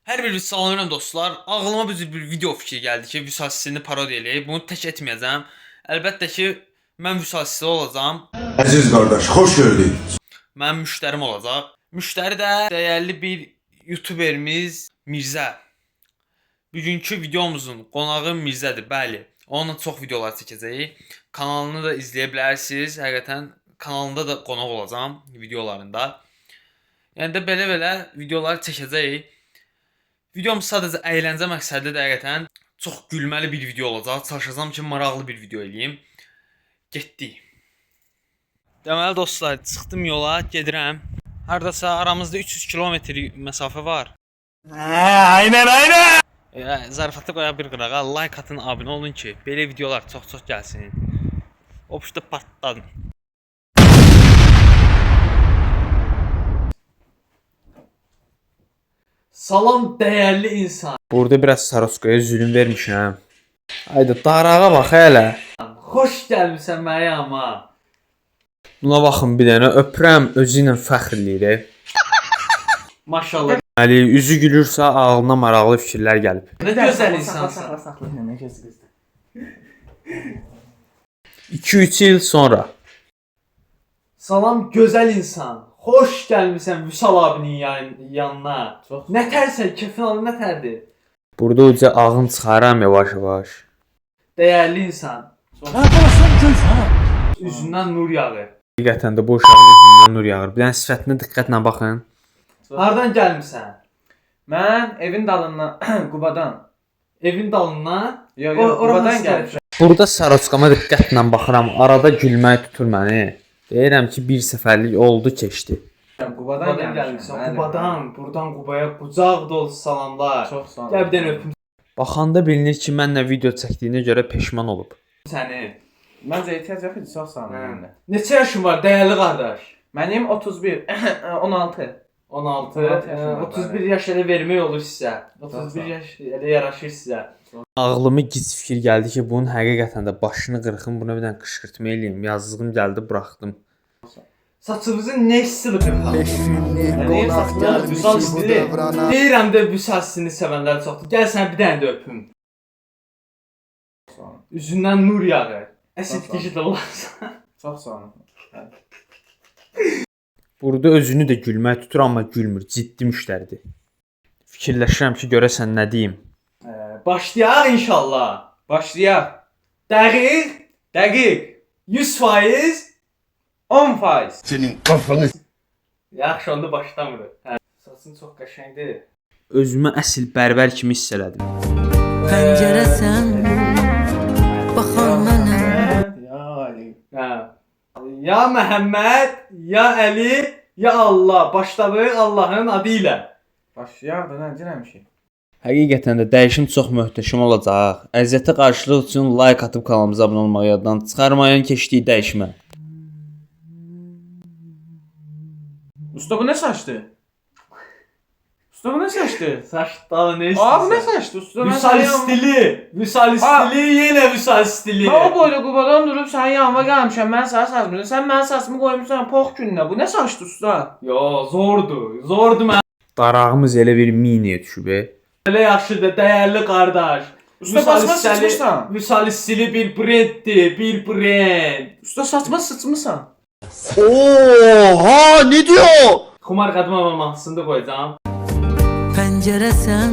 Hər bir salamlayıram dostlar. Ağlıma bir video fikri gəldi ki, Vüsal Sisini parodiya eləyib. Bunu tək etməyəcəm. Əlbəttə ki, mən Vüsal Sisi olacağam. Əziz qardaş, xoş gördük. Mənim müştərim olacaq. Müştəri də dəyərli bir YouTuberimiz Mirzə. Bugünkü videomuzun qonağı Mirzədir, bəli. Onunla çox videolar çəkəcəyik. Kanalını da izləyə bilərsiniz. Həqiqətən kanalında da qonaq olacağam videolarında. Yəni də belə videolar çəkəcəyik. Videom sadəcə əyləncə məqsədilə də həqiqətən çox gülməli bir video olacaq. Çalışacağam ki, maraqlı bir video eləyim. Getdik. Deməli dostlar, çıxdım yola, gedirəm. Hardasa aramızda 300 kilometr məsafə var. Aynen. Zarafatı qoya bir qırağa, like atın, abunə olun ki, belə videolar çox gəlsin. Opuşda partladım. Salam dəyərli insan. Burada biraz Saroskoya zülüm vermişəm. Haydi darağa bax hələ. Xoş gəlmisən mənim yanıma. Buna baxın bir dənə öpürəm, özü ilə fəxr eləyir. Maşallah. Əli üzü gülürsə ağlına maraqlı fikirlər gəlib. Nə gözəl insansan. Saxla, nə gözəl. 2-3 il sonra. Salam gözəl insan. Xoş gəlmisən Vüsal abinin yanına. Nə tərsən, kefin alın, nə tərdir? Burada uca ağın çıxaram yavaş. Dəyərli insan. Üzündən nur yağır. Həqiqətən də bu uşağın üzündən nur yağır. Bir dənə sifətinə diqqətlə baxın. Hardan gəlmisən? Mən evin dalından, Qubadan. Evin dalından? Yox, Qubadan gəlmişəm. Burada Saroskama diqqətlə baxıram. Arada gülmək tutur məni. Deyirəm ki, bir səfərlik oldu, keçdi. Qubadan gəlmişəm. Qubadan, buradan Qubaya qucaq dolusu salamlar. Çox sağ ol. Gəl bir dənə öpüm. Baxanda bilinir ki, mənlə video çəkdiyinə görə peşman olub. Səni. Məncə ehtiyac yox idi, çox sağ ol. Neçə yaşın var, dəyərli qardaş? Mənim 31, 16. 31 yaş elə vermək olur sizə. 31 yaş elə yaraşır sizə. Ağlıma gic fikir gəldi ki, bunun həqiqətən də başını qırxım, buna bir dənə qışqırtma eləyim. Yazığım gəldi, buraxdım. Saçınızı nə istili qırxam? Vüsal istili. Deyirəm də Vüsal Sisini sevənlər çoxdur. Gəl sən bir dənə də öpüm. Üzündən nur yağır. Əsil digit olarsan. Çox sağ ol. Burada özünü də gülmək tutur, amma gülmür. Ciddi müştəridir. Fikirləşirəm ki, görəsən nə deyim. Başlayaq inşallah. Başlayaq. Dəqiq. 100%. 10%. Senin kafanı. Yaxşı, onda başlamırıq. Saçın çox qəşəngdir. Özümü əsl bərbər kimi hiss elədim. Pəncərəsən baxan mənə. Ya Ali. Ya Məhəmməd, ya Əli, ya Allah. Başladıq Allahın adı ilə. Başlayaq da nə deyirəm ki? Həqiqətən də dəyişim çox möhtəşəm olacaq. Əziyyətə qarşılıq üçün like atıb kanalımıza abunə olmağı yaddan çıxarmayın, keçdik dəyişmə. Usta bu nə saçdı? Usta bu nə saçdı? Saçdalı nə Aa bu nə saçdı usta? Vüsal stili. Vüsal stili, yenə Vüsal stili. Mən o boyda Qubadan durub sənin yanıma gəlmişəm. Mən sənə saçmıram. Sən mənim saçımı qoymuşsan pox gününə. Bu nə saçdı usta? Yo, zordur mən. Darağımız elə bir miniyə düşüb. Elə yaxşıdır, dəyərli qardaş. Usta saçma sıçmışsan. Vüsal stili bir brenddir, bir brend. Usta saçma sıçmısan. Oha, ne diyor? Xumar Qadımova mahnısını da qoyacağam. Pəncərəsən